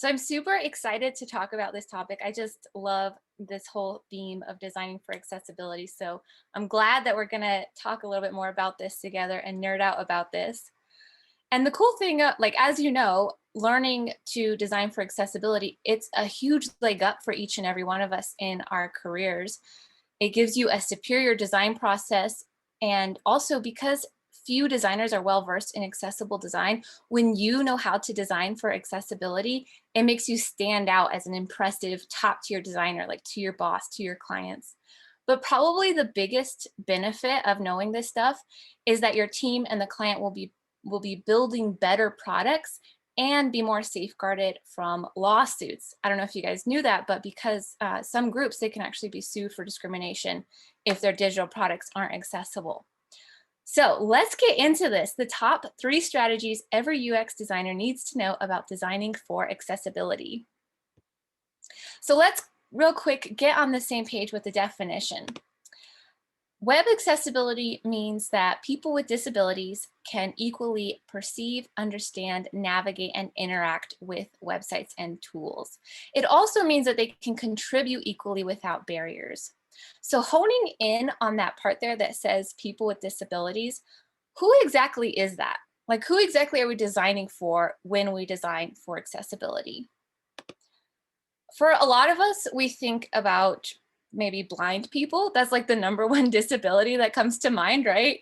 So I'm super excited to talk about this topic. I just love this whole theme of designing for accessibility. So I'm glad that we're going to talk a little bit more about this together and nerd out about this. And the cool thing, like, as you know, learning to design for accessibility, it's a huge leg up for each and every one of us in our careers. It gives you a superior design process. And also, because few designers are well versed in accessible design, when you know how to design for accessibility, it makes you stand out as an impressive top tier designer, like to your boss, to your clients. But probably the biggest benefit of knowing this stuff is that your team and the client will be building better products and be more safeguarded from lawsuits. I don't know if you guys knew that, but because some groups, they can actually be sued for discrimination if their digital products aren't accessible. So let's get into this. The top 3 strategies every UX designer needs to know about designing for accessibility. So let's real quick get on the same page with the definition. Web accessibility means that people with disabilities can equally perceive, understand, navigate, and interact with websites and tools. It also means that they can contribute equally without barriers. So honing in on that part there that says people with disabilities, who exactly is that? Like, who exactly are we designing for when we design for accessibility? For a lot of us, we think about maybe blind people. That's like the number one disability that comes to mind, right?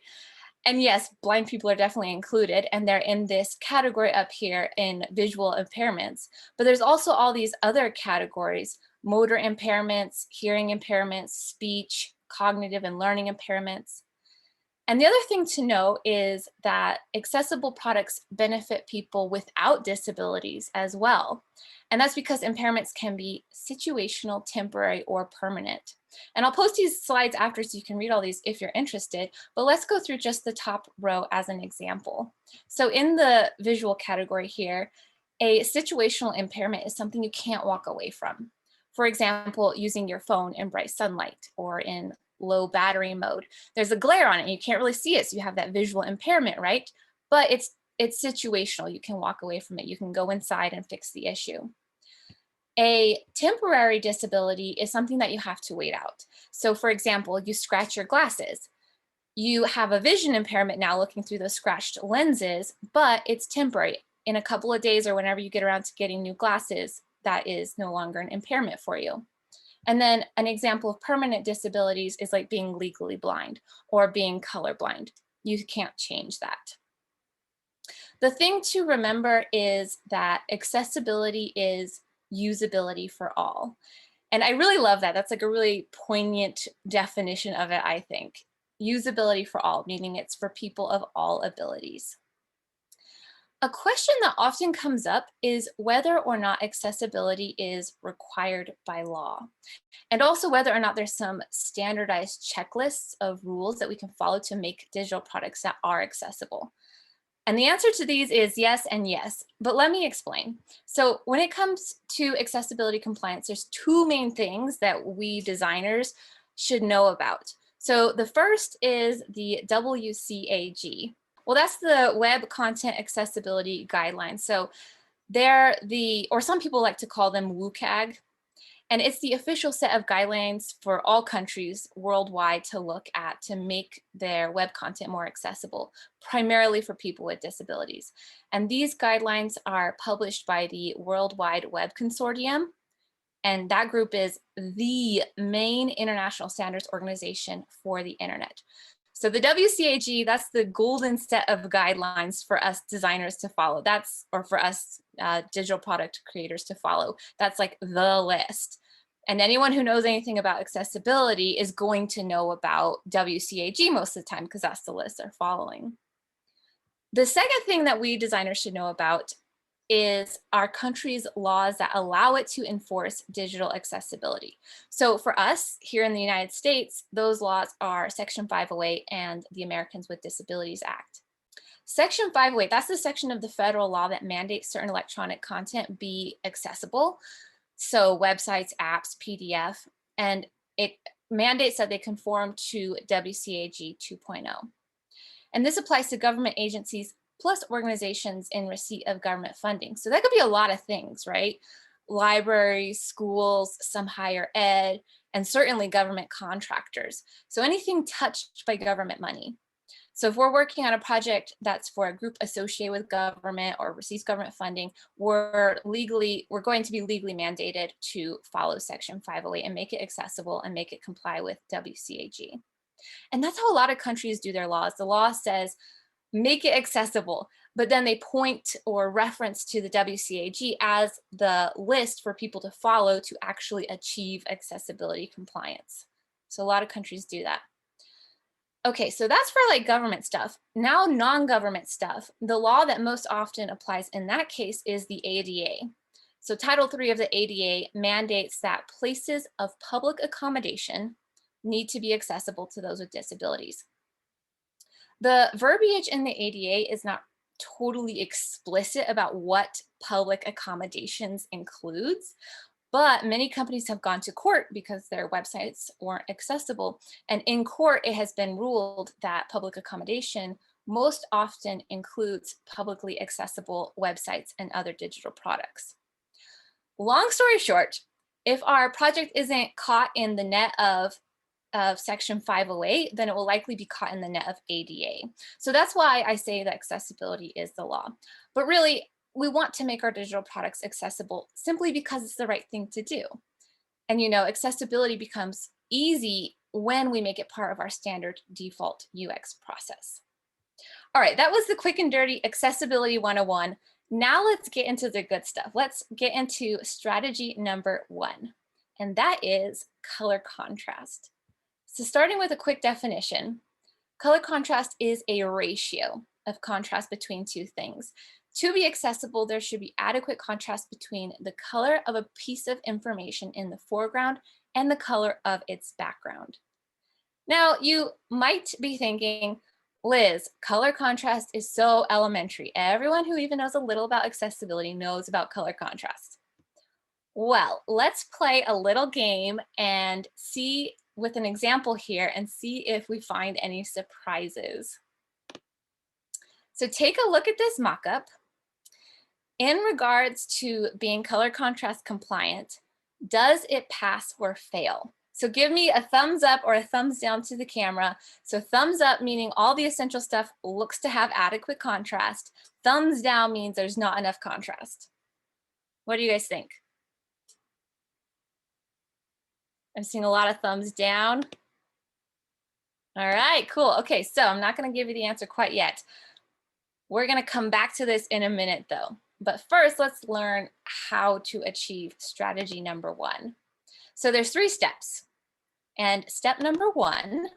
And yes, blind people are definitely included, and they're in this category up here in visual impairments. But there's also all these other categories: motor impairments, hearing impairments, speech, cognitive and learning impairments. And the other thing to know is that accessible products benefit people without disabilities as well. And that's because impairments can be situational, temporary, or permanent. And I'll post these slides after so you can read all these if you're interested, but let's go through just the top row as an example. So in the visual category here, a situational impairment is something you can't walk away from. For example, using your phone in bright sunlight or in low battery mode. There's a glare on it and you can't really see it, so you have that visual impairment, right? But it's situational. You can walk away from it. You can go inside and fix the issue. A temporary disability is something that you have to wait out. So for example, you scratch your glasses. You have a vision impairment now looking through those scratched lenses, but it's temporary. In a couple of days or whenever you get around to getting new glasses, that is no longer an impairment for you. And then an example of permanent disabilities is like being legally blind or being colorblind. You can't change that. The thing to remember is that accessibility is usability for all. And I really love that. That's like a really poignant definition of it, I think. Usability for all, meaning it's for people of all abilities. A question that often comes up is whether or not accessibility is required by law, and also whether or not there's some standardized checklists of rules that we can follow to make digital products that are accessible. And the answer to these is yes and yes, but let me explain. So when it comes to accessibility compliance, there's 2 main things that we designers should know about. So the first is the WCAG. Well, that's the Web Content Accessibility Guidelines. So they're or some people like to call them WCAG, and it's the official set of guidelines for all countries worldwide to look at to make their web content more accessible, primarily for people with disabilities. And these guidelines are published by the World Wide Web Consortium, and that group is the main international standards organization for the internet. So the WCAG, that's the golden set of guidelines for us designers to follow. Or for us digital product creators to follow. That's like the list. And anyone who knows anything about accessibility is going to know about WCAG most of the time because that's the list they're following. The second thing that we designers should know about is our country's laws that allow it to enforce digital accessibility. So for us here in the United States, those laws are Section 508 and the Americans with Disabilities Act. Section 508, that's the section of the federal law that mandates certain electronic content be accessible. So websites, apps, PDF, and it mandates that they conform to WCAG 2.0. And this applies to government agencies, plus organizations in receipt of government funding. So that could be a lot of things, right? Libraries, schools, some higher ed, and certainly government contractors. So anything touched by government money. So if we're working on a project that's for a group associated with government or receives government funding, we're going to be legally mandated to follow Section 508 and make it accessible and make it comply with WCAG. And that's how a lot of countries do their laws. The law says, make it accessible, but then they point or reference to the WCAG as the list for people to follow to actually achieve accessibility compliance. So a lot of countries do that. Okay, so that's for like government stuff. Now non-government stuff, the law that most often applies in that case is the ADA. So Title III of the ADA mandates that places of public accommodation need to be accessible to those with disabilities. The verbiage in the ADA is not totally explicit about what public accommodations includes, but many companies have gone to court because their websites weren't accessible. And in court, it has been ruled that public accommodation most often includes publicly accessible websites and other digital products. Long story short, if our project isn't caught in the net of Section 508, then it will likely be caught in the net of ADA. So that's why I say that accessibility is the law. But really, we want to make our digital products accessible simply because it's the right thing to do. And accessibility becomes easy when we make it part of our standard default UX process. All right, that was the quick and dirty Accessibility 101. Now let's get into the good stuff. Let's get into strategy number 1, and that is color contrast. So starting with a quick definition, color contrast is a ratio of contrast between two things. To be accessible, there should be adequate contrast between the color of a piece of information in the foreground and the color of its background. Now, you might be thinking, Liz, color contrast is so elementary. Everyone who even knows a little about accessibility knows about color contrast. Well, let's play a little game and see with an example here and see if we find any surprises. So take a look at this mock-up. In regards to being color contrast compliant, does it pass or fail? So give me a thumbs up or a thumbs down to the camera. So thumbs up meaning all the essential stuff looks to have adequate contrast. Thumbs down means there's not enough contrast. What do you guys think? I'm seeing a lot of thumbs down. All right, cool. Okay, so I'm not going to give you the answer quite yet. We're going to come back to this in a minute though. But first, let's learn how to achieve strategy number 1. So there's 3 steps. And step number 1,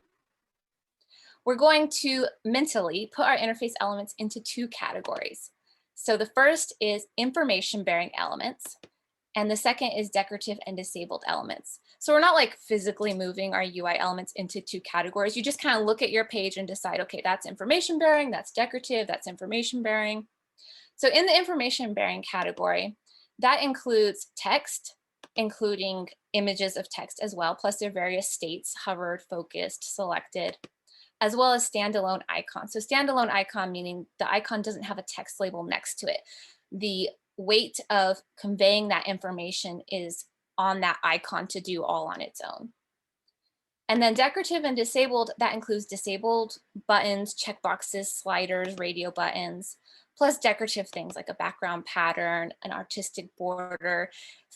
we're going to mentally put our interface elements into 2 categories. So the first is information-bearing elements, and the second is decorative and disabled elements. So we're not like physically moving our UI elements into 2 categories. You just kind of look at your page and decide, okay, that's information-bearing, that's decorative, that's information-bearing. So in the information-bearing category, that includes text, including images of text as well, plus their various states, hovered, focused, selected, as well as standalone icons. So standalone icon meaning the icon doesn't have a text label next to it. The weight of conveying that information is on that icon to do all on its own. And then decorative and disabled, that includes disabled buttons, checkboxes, sliders, radio buttons, plus decorative things like a background pattern, an artistic border,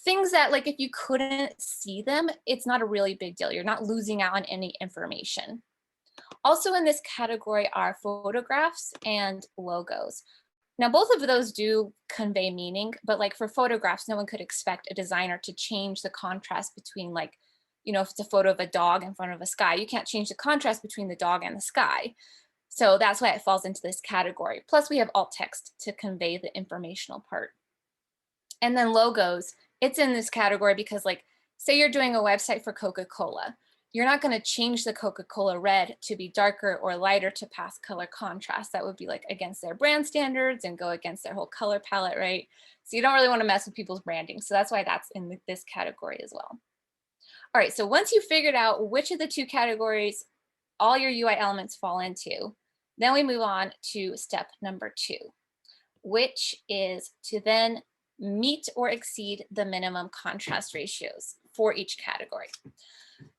things that like if you couldn't see them, it's not a really big deal. You're not losing out on any information. Also in this category are photographs and logos. Now, both of those do convey meaning, but like for photographs, no one could expect a designer to change the contrast between like, if it's a photo of a dog in front of a sky, you can't change the contrast between the dog and the sky. So that's why it falls into this category. Plus we have alt text to convey the informational part. And then logos, it's in this category because like, say you're doing a website for Coca-Cola. You're not going to change the Coca-Cola red to be darker or lighter to pass color contrast. That would be like against their brand standards and go against their whole color palette, right? So you don't really want to mess with people's branding. So that's why that's in this category as well. All right, so once you figured out which of the 2 categories all your UI elements fall into, Then we move on to step number 2, which is to then meet or exceed the minimum contrast ratios for each category.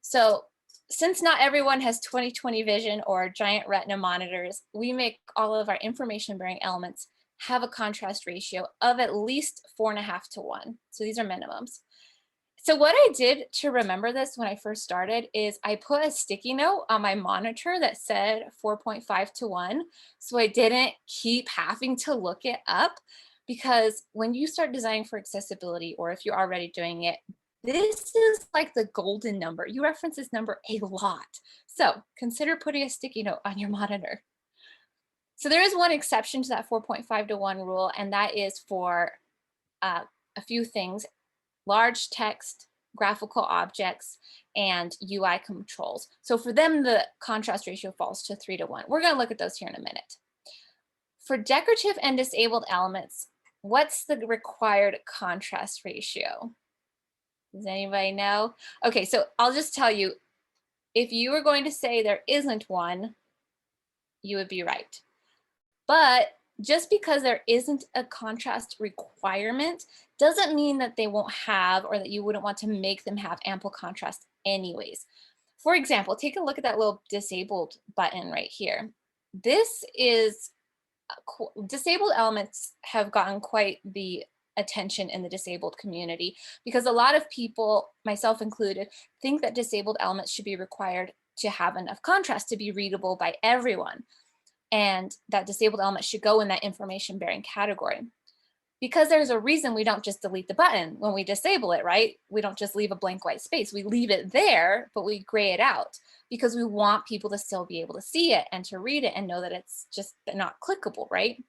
So since not everyone has 20/20 vision or giant retina monitors, we make all of our information bearing elements have a contrast ratio of at least 4.5:1. So these are minimums. So what I did to remember this when I first started is I put a sticky note on my monitor that said 4.5:1. So I didn't keep having to look it up, because when you start designing for accessibility, or if you're already doing it, this is like the golden number. You reference this number a lot. So consider putting a sticky note on your monitor. So there is one exception to that 4.5:1 rule, and that is for a few things: large text, graphical objects, and UI controls. So for them, the contrast ratio falls to 3:1. We're going to look at those here in a minute. For decorative and disabled elements, what's the required contrast ratio? Does anybody know? Okay, so I'll just tell you, if you were going to say there isn't one, you would be right. But just because there isn't a contrast requirement doesn't mean that they won't have, or that you wouldn't want to make them have, ample contrast anyways. For example, take a look at that little disabled button right here. This is disabled elements have gotten quite the attention in the disabled community, because a lot of people, myself included, think that disabled elements should be required to have enough contrast to be readable by everyone, and that disabled elements should go in that information bearing category. Because there's a reason we don't just delete the button when we disable it, right? We don't just leave a blank white space. We leave it there, but we gray it out, because we want people to still be able to see it and to read it and know that it's just not clickable, right?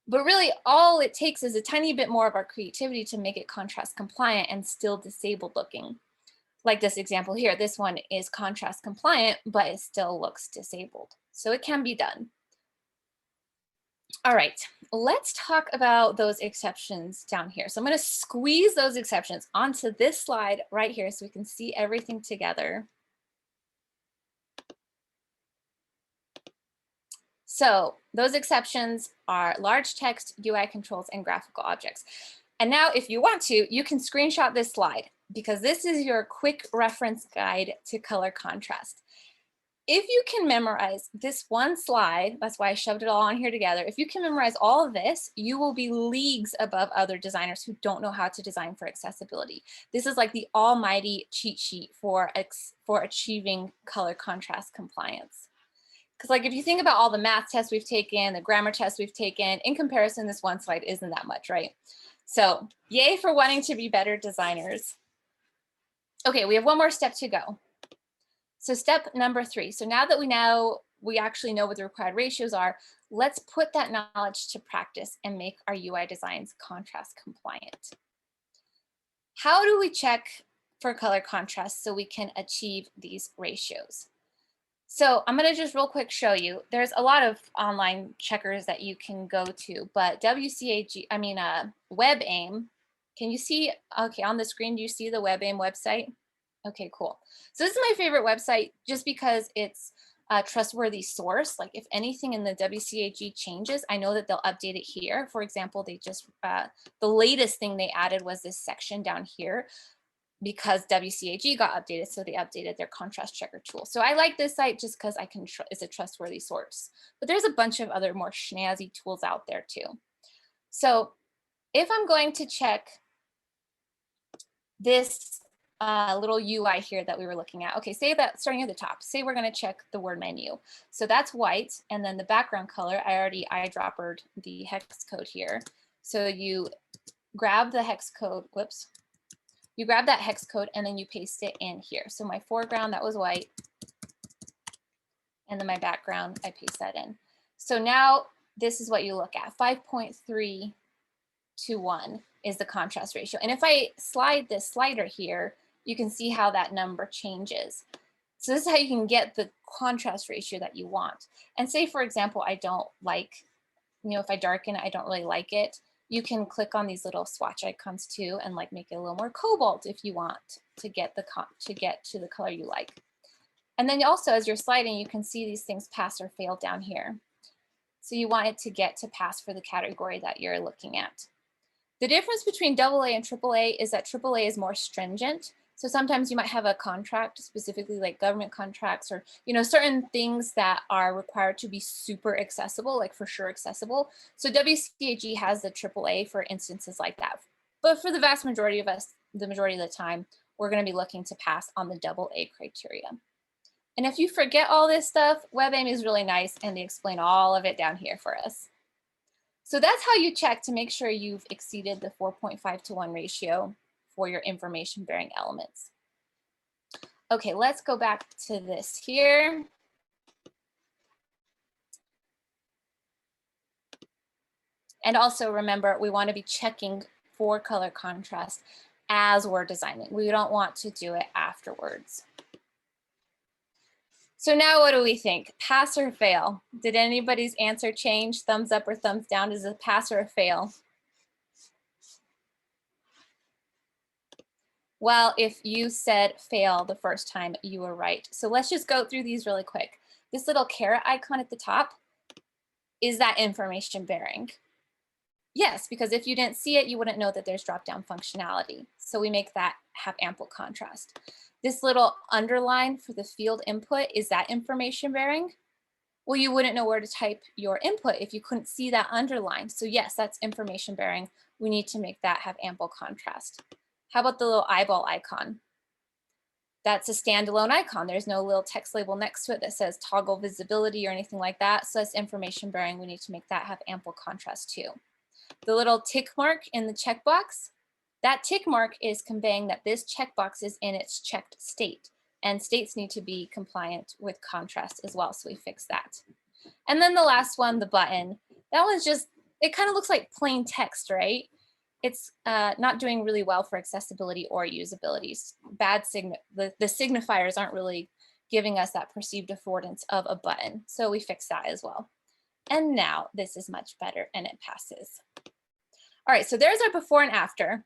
But really, all it takes is a tiny bit more of our creativity to make it contrast compliant and still disabled looking. Like this example here, this one is contrast compliant, but it still looks disabled. So it can be done. All right, let's talk about those exceptions down here. So I'm going to squeeze those exceptions onto this slide right here so we can see everything together. So those exceptions are large text, UI controls, and graphical objects. And now if you want to, you can screenshot this slide, because this is your quick reference guide to color contrast. If you can memorize this one slide, that's why I shoved it all on here together. If you can memorize all of this, you will be leagues above other designers who don't know how to design for accessibility. This is like the almighty cheat sheet for achieving color contrast compliance. Because like if you think about all the math tests we've taken, the grammar tests we've taken, in comparison, this one slide isn't that much, right? So yay for wanting to be better designers. Okay, we have one more step to go. So step number 3. So now that we actually know what the required ratios are, let's put that knowledge to practice and make our UI designs contrast compliant. How do we check for color contrast so we can achieve these ratios? So I'm going to just real quick show you. There's a lot of online checkers that you can go to, but WebAIM, can you see, okay, on the screen, do you see the WebAIM website? Okay, cool. So this is my favorite website just because it's a trustworthy source. Like if anything in the WCAG changes, I know that they'll update it here. For example, they just, the latest thing they added was this section down here, because WCAG got updated, so they updated their contrast checker tool. So I like this site just because it's a trustworthy source. But there's a bunch of other more snazzy tools out there too. So if I'm going to check this little UI here that we were looking at. Okay, say that starting at the top, say we're going to check the word menu. So that's white, and then the background color, I already eyedroppered the hex code here. So you grab the hex code, whoops. You grab that hex code and then you paste it in here. So my foreground, that was white. And then my background, I paste that in. So now this is what you look at. 5.3 to 1 is the contrast ratio. And if I slide this slider here, you can see how that number changes. So this is how you can get the contrast ratio that you want. And say, for example, I don't like, if I darken it, I don't really like it. You can click on these little swatch icons too and like make it a little more cobalt if you want to get to the color you like. And then also as you're sliding, you can see these things pass or fail down here. So you want it to get to pass for the category that you're looking at. The difference between AA and AAA is that AAA is more stringent. So sometimes you might have a contract, specifically like government contracts or certain things that are required to be super accessible, like for sure accessible. So WCAG has the AAA for instances like that. But for the vast majority of us, the majority of the time, we're going to be looking to pass on the AA criteria. And if you forget all this stuff, WebAIM is really nice and they explain all of it down here for us. So that's how you check to make sure you've exceeded the 4.5-to-1 ratio for your information bearing elements. Okay, let's go back to this here. And also remember, we want to be checking for color contrast as we're designing. We don't want to do it afterwards. So now what do we think? Pass or fail? Did anybody's answer change? Thumbs up or thumbs down? Is it a pass or a fail? Well, if you said fail the first time, you were right. So let's just go through these really quick. This little caret icon at the top, is that information bearing? Yes, because if you didn't see it, you wouldn't know that there's drop-down functionality. So we make that have ample contrast. This little underline for the field input, is that information bearing? Well, you wouldn't know where to type your input if you couldn't see that underline. So yes, that's information bearing. We need to make that have ample contrast. How about the little eyeball icon? That's a standalone icon. There's no little text label next to it that says toggle visibility or anything like that. So that's information bearing. We need to make that have ample contrast too. The little tick mark in the checkbox, that tick mark is conveying that this checkbox is in its checked state, and states need to be compliant with contrast as well. So we fix that. And then the last one, the button, that one's just, it kind of looks like plain text, right? It's not doing really well for accessibility or usability. The signifiers aren't really giving us that perceived affordance of a button. So we fix that as well. And now this is much better and it passes. All right, so there's our before and after.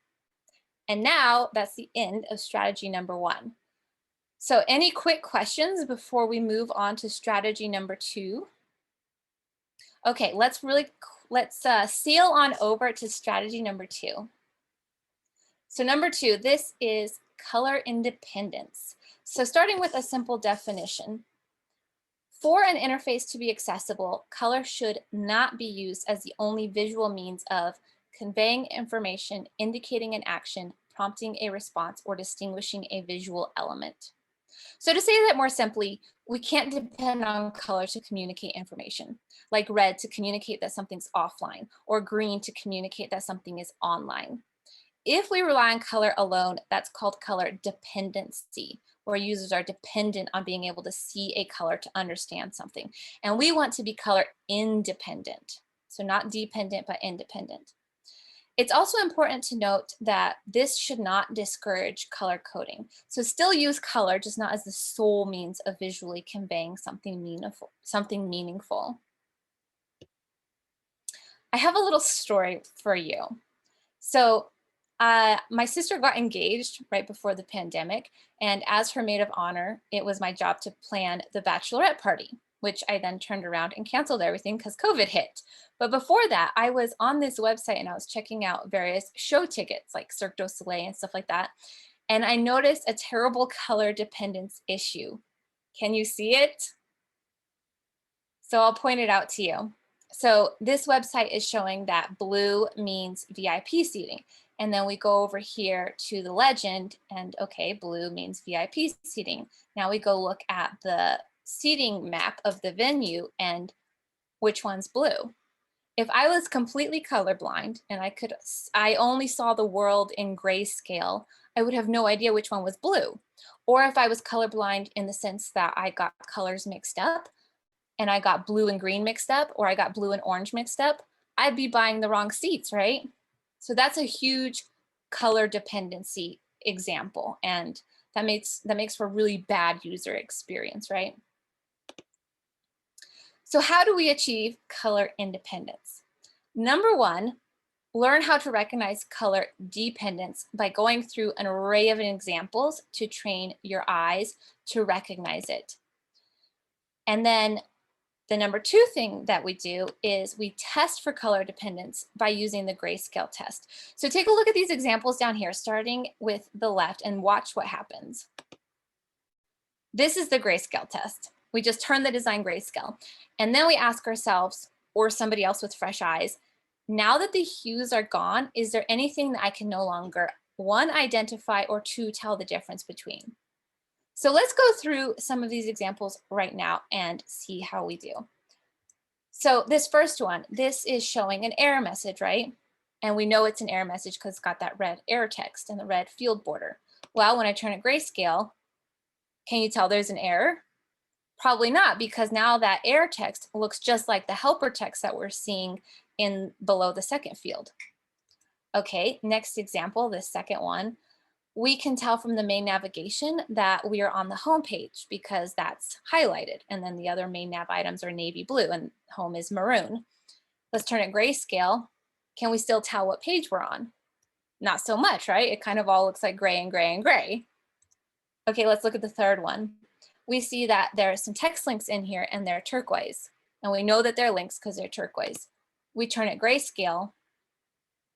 And now that's the end of strategy number 1. So any quick questions before we move on to strategy number 2? Okay, let's sail on over to strategy number 2. So number 2, this is color independence. So starting with a simple definition. For an interface to be accessible, color should not be used as the only visual means of conveying information, indicating an action, prompting a response, or distinguishing a visual element. So to say that more simply, we can't depend on color to communicate information, like red to communicate that something's offline, or green to communicate that something is online. If we rely on color alone, that's called color dependency, where users are dependent on being able to see a color to understand something. And we want to be color independent. So not dependent, but independent. It's also important to note that this should not discourage color coding. So still use color, just not as the sole means of visually conveying something meaningful. I have a little story for you. So my sister got engaged right before the pandemic, and as her maid of honor, it was my job to plan the bachelorette party, which I then turned around and canceled everything because COVID hit. But before that, I was on this website and I was checking out various show tickets like Cirque du Soleil and stuff like that. And I noticed a terrible color dependence issue. Can you see it? So I'll point it out to you. So this website is showing that blue means VIP seating. And then we go over here to the legend and okay, blue means VIP seating. Now we go look at the seating map of the venue and which one's blue. If I was completely colorblind and I only saw the world in grayscale, I would have no idea which one was blue. Or if I was colorblind in the sense that I got colors mixed up and I got blue and green mixed up, or I got blue and orange mixed up, I'd be buying the wrong seats, right? So that's a huge color dependency example. And that makes for a really bad user experience, right? So how do we achieve color independence? Number 1, learn how to recognize color dependence by going through an array of examples to train your eyes to recognize it. And then the number 2 thing that we do is we test for color dependence by using the grayscale test. So take a look at these examples down here, starting with the left, and watch what happens. This is the grayscale test. We just turn the design grayscale. And then we ask ourselves, or somebody else with fresh eyes, now that the hues are gone, is there anything that I can no longer, 1, identify, or 2, tell the difference between? So let's go through some of these examples right now and see how we do. So this first one, this is showing an error message, right? And we know it's an error message because it's got that red error text and the red field border. Well, when I turn it grayscale, can you tell there's an error? Probably not, because now that error text looks just like the helper text that we're seeing in below the second field. Okay, next example, this second one, we can tell from the main navigation that we are on the home page because that's highlighted, and then the other main nav items are navy blue and home is maroon. Let's turn it grayscale. Can we still tell what page we're on? Not so much, right? It kind of all looks like gray and gray and gray. Okay, let's look at the third one. We see that there are some text links in here and they're turquoise. And we know that they're links because they're turquoise. We turn it grayscale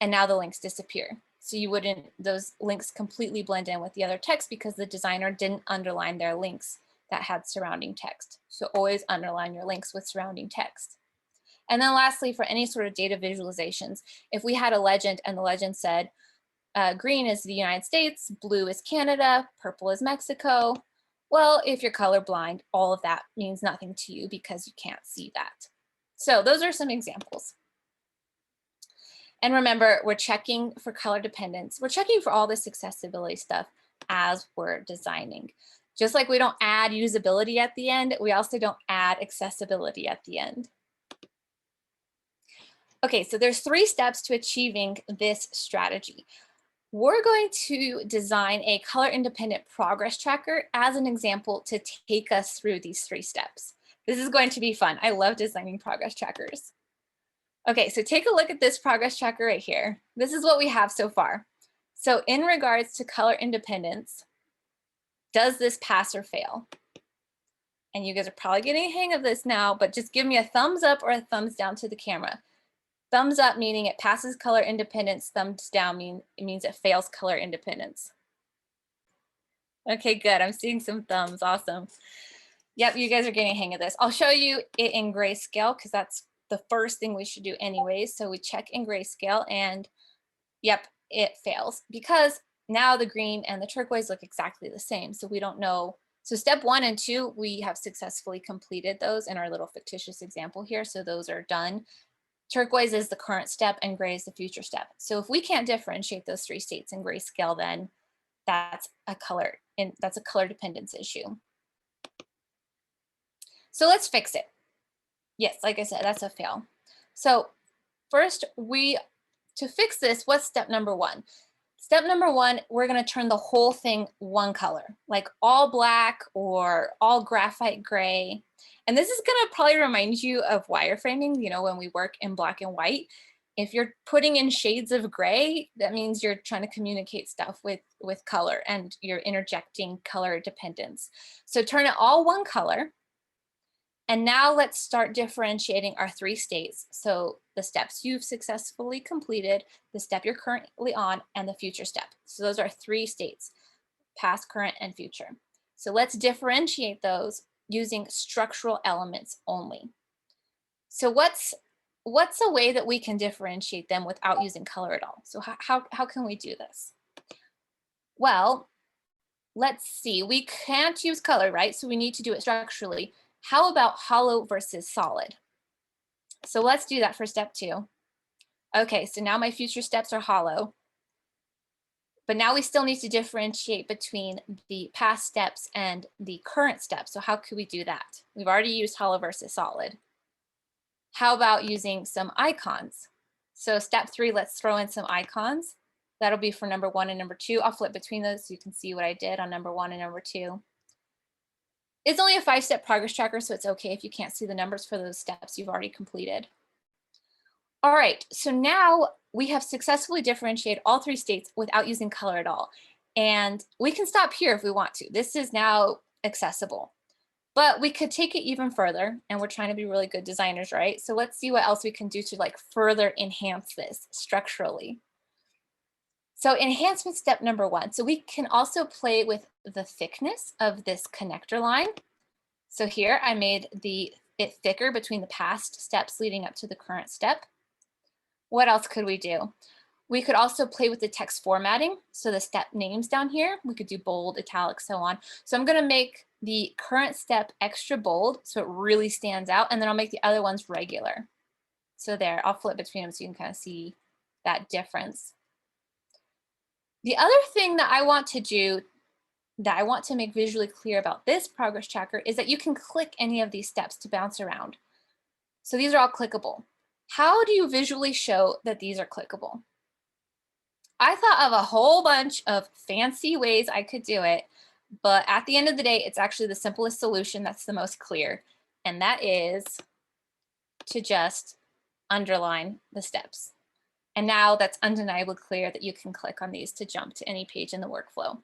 and now the links disappear. So you wouldn't, those links completely blend in with the other text because the designer didn't underline their links that had surrounding text. So always underline your links with surrounding text. And then lastly, for any sort of data visualizations, if we had a legend and the legend said, green is the United States, blue is Canada, purple is Mexico. Well, if you're colorblind, all of that means nothing to you because you can't see that. So those are some examples. And remember, we're checking for color dependence. We're checking for all this accessibility stuff as we're designing. Just like we don't add usability at the end, we also don't add accessibility at the end. Okay, so there's 3 steps to achieving this strategy. We're going to design a color independent progress tracker as an example to take us through these 3 steps. This is going to be fun. I love designing progress trackers. Okay, so take a look at this progress tracker right here. This is what we have so far. So in regards to color independence, does this pass or fail? And you guys are probably getting a hang of this now, but just give me a thumbs up or a thumbs down to the camera. Thumbs up meaning it passes color independence, thumbs down means it fails color independence. Okay, good. I'm seeing some thumbs. Awesome. Yep, you guys are getting a hang of this. I'll show you it in grayscale because that's the first thing we should do anyways. So we check in grayscale and yep, it fails because now the green and the turquoise look exactly the same. So we don't know. So step 1 and 2, we have successfully completed those in our little fictitious example here. So those are done. Turquoise is the current step and gray is the future step. So if we can't differentiate those 3 states in grayscale, then that's a color dependence issue. So let's fix it. Yes, like I said, that's a fail. So first, to fix this, what's step number 1? Step number 1, we're going to turn the whole thing one color, like all black or all graphite gray. And this is going to probably remind you of wireframing, you know, when we work in black and white. If you're putting in shades of gray, that means you're trying to communicate stuff with color and you're interjecting color dependence. So turn it all one color. And now let's start differentiating our 3 states. So the steps you've successfully completed, the step you're currently on, and the future step. So those are 3 states, past, current, and future. So let's differentiate those using structural elements only. So what's a way that we can differentiate them without using color at all? So how can we do this? Well, let's see, we can't use color, right? So we need to do it structurally. How about hollow versus solid? So let's do that for step 2. Okay, so now my future steps are hollow. But now we still need to differentiate between the past steps and the current steps. So how could we do that? We've already used hollow versus solid. How about using some icons? So step 3, let's throw in some icons. That'll be for number 1 and number 2. I'll flip between those so you can see what I did on number 1 and number 2. It's only a 5-step progress tracker, so it's okay if you can't see the numbers for those steps you've already completed. All right, so now we have successfully differentiated all 3 states without using color at all. And we can stop here if we want to. This is now accessible. But we could take it even further, and we're trying to be really good designers, right? So let's see what else we can do to like further enhance this structurally. So enhancement step number 1. So we can also play with the thickness of this connector line. So here I made it thicker between the past steps leading up to the current step. What else could we do? We could also play with the text formatting. So the step names down here, we could do bold, italic, so on. So I'm going to make the current step extra bold so it really stands out, and then I'll make the other ones regular. So there, I'll flip between them so you can kind of see that difference. The other thing that I want to do, that I want to make visually clear about this progress tracker, is that you can click any of these steps to bounce around. So these are all clickable. How do you visually show that these are clickable? I thought of a whole bunch of fancy ways I could do it, but at the end of the day, it's actually the simplest solution that's the most clear, and that is to just underline the steps. And now that's undeniably clear that you can click on these to jump to any page in the workflow.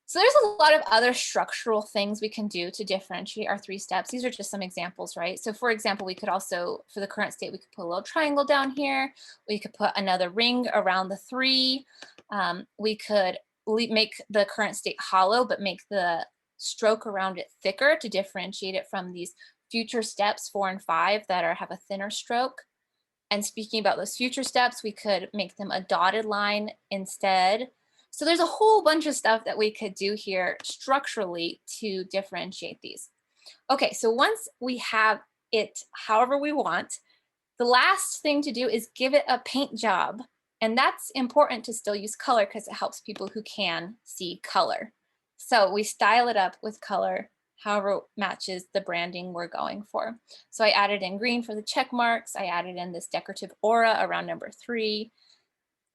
So there's a lot of other structural things we can do to differentiate our 3 steps. These are just some examples, right? So for example, we could also, for the current state, we could put a little triangle down here. We could put another ring around the 3. We could make the current state hollow, but make the stroke around it thicker to differentiate it from these future steps 4 and 5 that have a thinner stroke. And speaking about those future steps, we could make them a dotted line instead. So there's a whole bunch of stuff that we could do here structurally to differentiate these. Okay, so once we have it however we want, the last thing to do is give it a paint job. And that's important to still use color because it helps people who can see color. So we style it up with color, however it matches the branding we're going for. So I added in green for the check marks. I added in this decorative aura around number 3.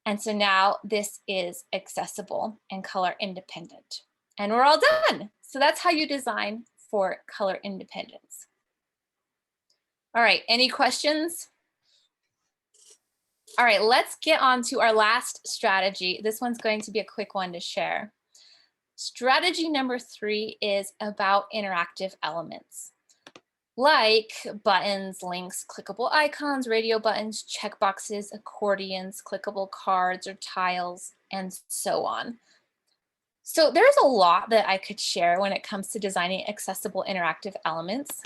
And so now this is accessible and color independent. And we're all done. So that's how you design for color independence. All right, any questions? All right, let's get on to our last strategy. This one's going to be a quick one to share. Strategy number 3 is about interactive elements, like buttons, links, clickable icons, radio buttons, checkboxes, accordions, clickable cards or tiles, and so on. So there's a lot that I could share when it comes to designing accessible interactive elements.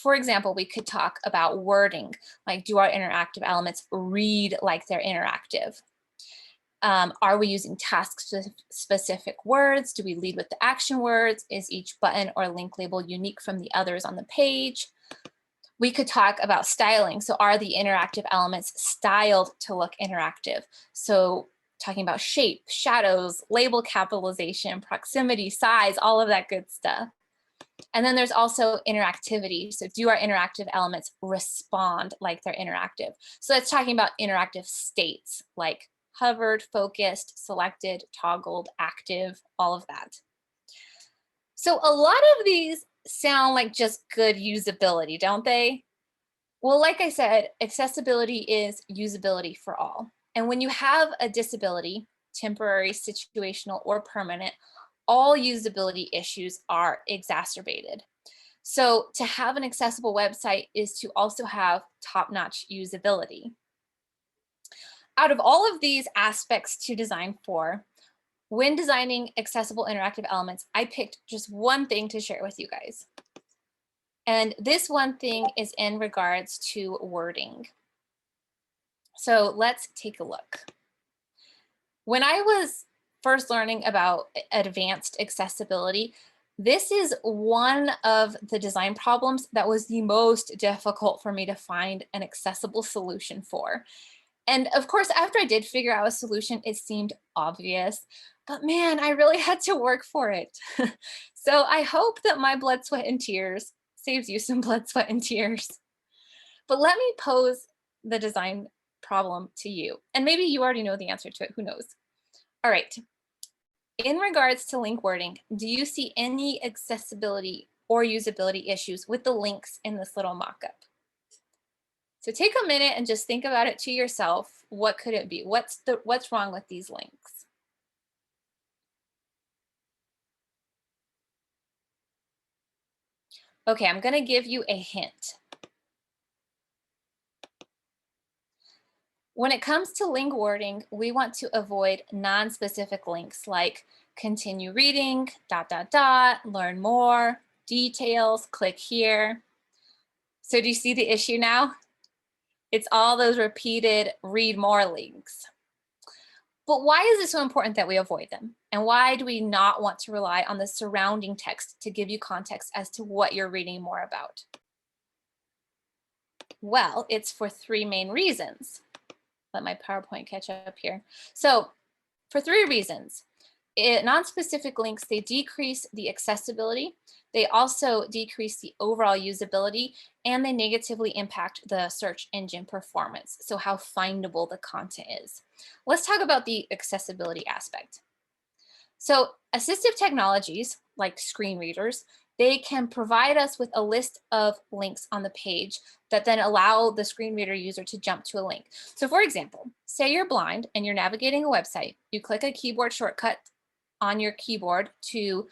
For example, we could talk about wording, like do our interactive elements read like they're interactive? Are we using task-specific words? Do we lead with the action words? Is each button or link label unique from the others on the page? We could talk about styling. So are the interactive elements styled to look interactive? So talking about shape, shadows, label capitalization, proximity, size, all of that good stuff. And then there's also interactivity. So do our interactive elements respond like they're interactive? So that's talking about interactive states like hovered, focused, selected, toggled, active, all of that. So a lot of these sound like just good usability, don't they? Well, like I said, accessibility is usability for all. And when you have a disability, temporary, situational, or permanent, all usability issues are exacerbated. So to have an accessible website is to also have top-notch usability. Out of all of these aspects to design for, when designing accessible interactive elements, I picked just one thing to share with you guys. And this one thing is in regards to wording. So let's take a look. When I was first learning about advanced accessibility, this is one of the design problems that was the most difficult for me to find an accessible solution for. And of course, after I did figure out a solution, it seemed obvious, but man, I really had to work for it. So I hope that my blood, sweat, and tears saves you some blood, sweat, and tears. But let me pose the design problem to you. And maybe you already know the answer to it, who knows? All right, in regards to link wording, do you see any accessibility or usability issues with the links in this little mock-up? So take a minute and just think about it to yourself. What could it be? What's wrong with these links? Okay, I'm gonna give you a hint. When it comes to link wording, we want to avoid non-specific links like continue reading, ... learn more, details, click here. So do you see the issue now? It's all those repeated read more links. But why is it so important that we avoid them? And why do we not want to rely on the surrounding text to give you context as to what you're reading more about? Well, it's for three main reasons. Let my PowerPoint catch up here. So for three reasons. Non-specific links, they decrease the accessibility, they also decrease the overall usability, and they negatively impact the search engine performance, so how findable the content is. Let's talk about the accessibility aspect. So assistive technologies like screen readers, they can provide us with a list of links on the page that then allow the screen reader user to jump to a link. So for example, say you're blind and you're navigating a website, you click a keyboard shortcut on your keyboard to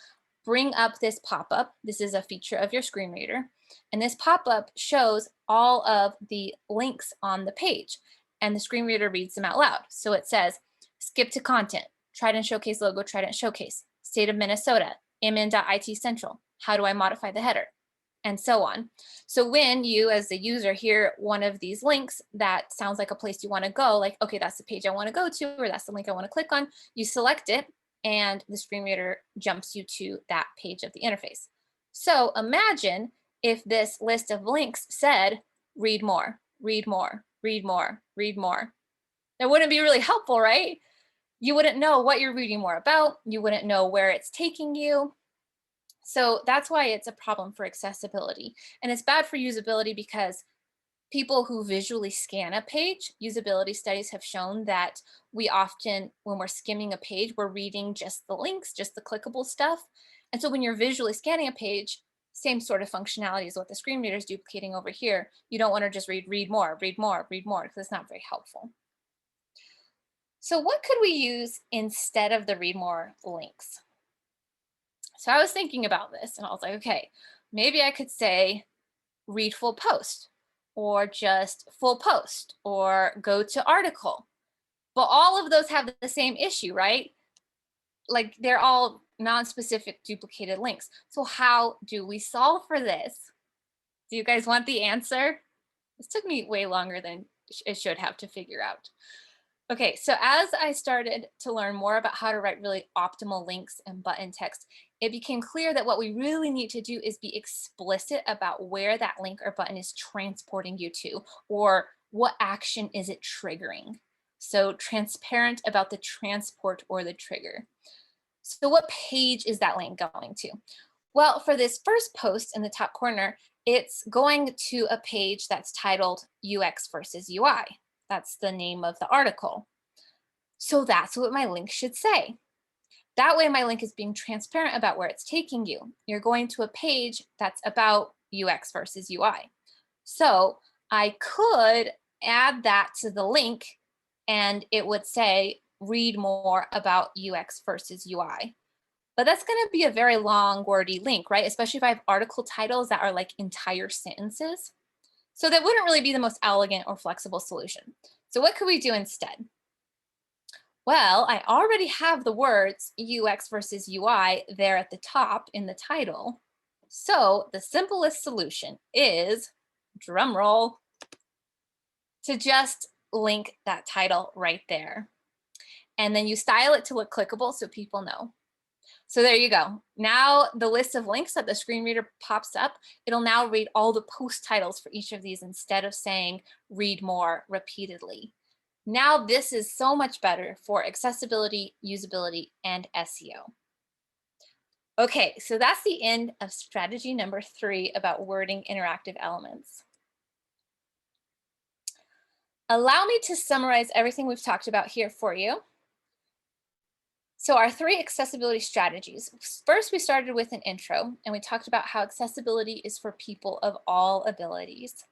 bring up this pop-up. This is a feature of your screen reader. And this pop-up shows all of the links on the page and the screen reader reads them out loud. So it says, skip to content, Trident Showcase logo, Trident Showcase, State of Minnesota, mn.it central, how do I modify the header, and so on. So when you as the user hear one of these links that sounds like a place you want to go, like, okay, that's the page I want to go to, or that's the link I want to click on, you select it and the screen reader jumps you to that page of the interface. So imagine if this list of links said, read more, read more, read more, read more. That wouldn't be really helpful, right? You wouldn't know what you're reading more about. You wouldn't know where it's taking you. So that's why it's a problem for accessibility. And it's bad for usability because people who visually scan a page, usability studies have shown that we often, when we're skimming a page, we're reading just the links, just the clickable stuff. And so when you're visually scanning a page, same sort of functionality as what the screen reader is duplicating over here. You don't want to just read more, read more, read more, because it's not very helpful. So what could we use instead of the read more links? So I was thinking about this and I was like, okay, maybe I could say read full post or just full post or go to article. But all of those have the same issue, right? Like they're all non-specific duplicated links. So how do we solve for this? Do you guys want the answer? This took me way longer than it should have to figure out. Okay, so as I started to learn more about how to write really optimal links and button text, it became clear that what we really need to do is be explicit about where that link or button is transporting you to, or what action is it triggering. So transparent about the transport or the trigger. So what page is that link going to? Well, for this first post in the top corner, it's going to a page that's titled UX versus UI. That's the name of the article. So that's what my link should say. That way my link is being transparent about where it's taking you. You're going to a page that's about UX versus UI. So I could add that to the link and it would say, read more about UX versus UI. But that's going to be a very long, wordy link, right? Especially if I have article titles that are like entire sentences. So that wouldn't really be the most elegant or flexible solution. So what could we do instead? Well, I already have the words UX versus UI there at the top in the title. So the simplest solution is, drum roll, to just link that title right there. And then you style it to look clickable so people know. So there you go. Now the list of links that the screen reader pops up, it'll now read all the post titles for each of these instead of saying read more repeatedly. Now this is so much better for accessibility, usability, and SEO. Okay, so that's the end of strategy number 3 about wording interactive elements. Allow me to summarize everything we've talked about here for you. So our 3 accessibility strategies. First, we started with an intro and we talked about how accessibility is for people of all abilities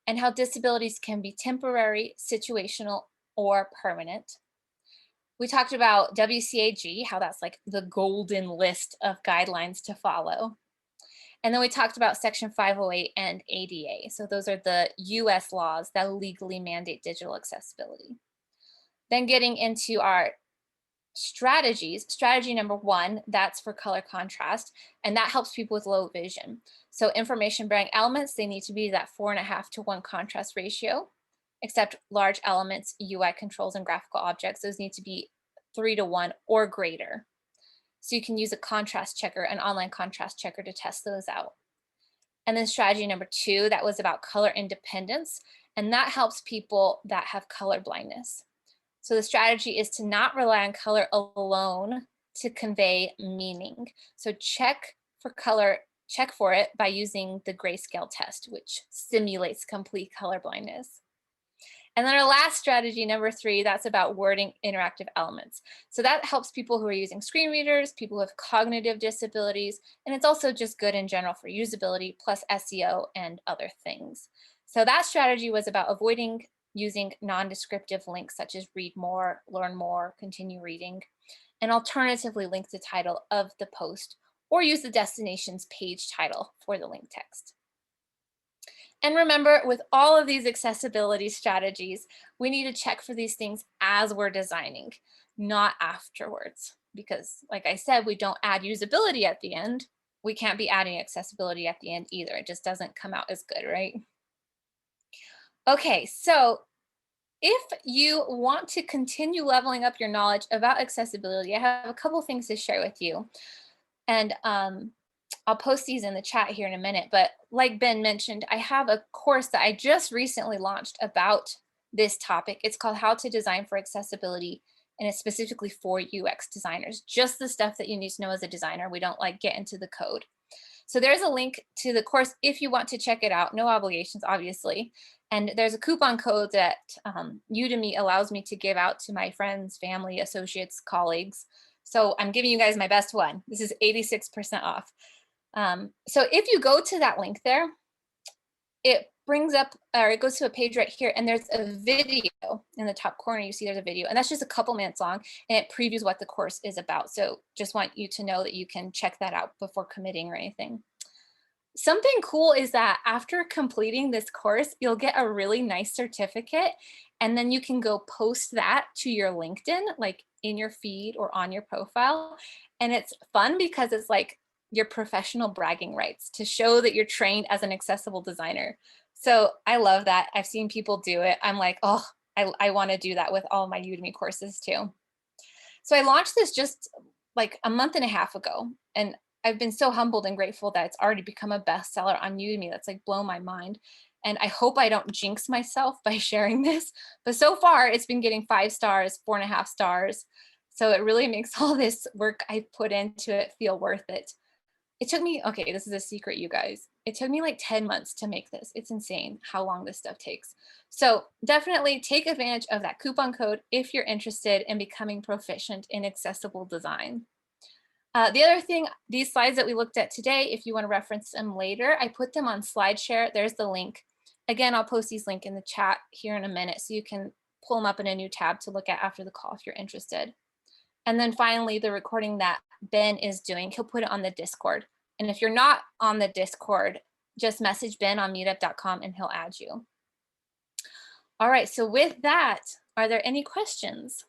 and how disabilities can be temporary, situational, or permanent. We talked about WCAG, how that's like the golden list of guidelines to follow. And then we talked about Section 508 and ADA. So those are the US laws that legally mandate digital accessibility. Then getting into our strategies. Strategy number 1, that's for color contrast, and that helps people with low vision. So information bearing elements, they need to be that 4.5 to 1 contrast ratio, except large elements, UI controls, and graphical objects, those need to be 3 to 1 or greater. So you can use a contrast checker, an online contrast checker, to test those out. And then strategy number 2, that was about color independence, and that helps people that have color blindness. So the strategy is to not rely on color alone to convey meaning. So check for it by using the grayscale test, which simulates complete color blindness. And then our last strategy, number 3, that's about wording interactive elements. So that helps people who are using screen readers, people with cognitive disabilities, and it's also just good in general for usability, plus SEO and other things. So that strategy was about avoiding using non-descriptive links such as read more, learn more, continue reading, and alternatively link the title of the post or use the destination's page title for the link text. And remember, with all of these accessibility strategies, we need to check for these things as we're designing, not afterwards. Because like I said, we don't add usability at the end. We can't be adding accessibility at the end either. It just doesn't come out as good, right? Okay, so if you want to continue leveling up your knowledge about accessibility, I have a couple things to share with you. And I'll post these in the chat here in a minute, but like Ben mentioned, I have a course that I just recently launched about this topic. It's called How to Design for Accessibility, and it's specifically for UX designers, just the stuff that you need to know as a designer. We don't like get into the code. So there's a link to the course if you want to check it out. No obligations, obviously. And there's a coupon code that Udemy allows me to give out to my friends, family, associates, colleagues. So I'm giving you guys my best one. This is 86% off. So if you go to that link there, it brings up, or it goes to a page right here, and there's a video in the top corner. You see there's a video, and that's just a couple minutes long, and it previews what the course is about. So just want you to know that you can check that out before committing or anything. Something cool is that after completing this course, you'll get a really nice certificate, and then you can go post that to your LinkedIn, like in your feed or on your profile. And it's fun because it's like your professional bragging rights to show that you're trained as an accessible designer. So I love that. I've seen people do it. I'm like, oh, I want to do that with all my Udemy courses too. So I launched this just like a month and a half ago, and I've been so humbled and grateful that it's already become a bestseller on Udemy. That's like blown my mind. And I hope I don't jinx myself by sharing this, but so far it's been getting 5 stars, 4.5 stars. So it really makes all this work I put into it feel worth it. It took me, okay, this is a secret, you guys. It took me like 10 months to make this. It's insane how long this stuff takes. So definitely take advantage of that coupon code if you're interested in becoming proficient in accessible design. The other thing, these slides that we looked at today, if you want to reference them later, I put them on SlideShare. There's the link. Again, I'll post these links in the chat here in a minute so you can pull them up in a new tab to look at after the call if you're interested. And then finally, the recording that Ben is doing, he'll put it on the Discord. And if you're not on the Discord, just message Ben on meetup.com and he'll add you. All right, so with that, are there any questions?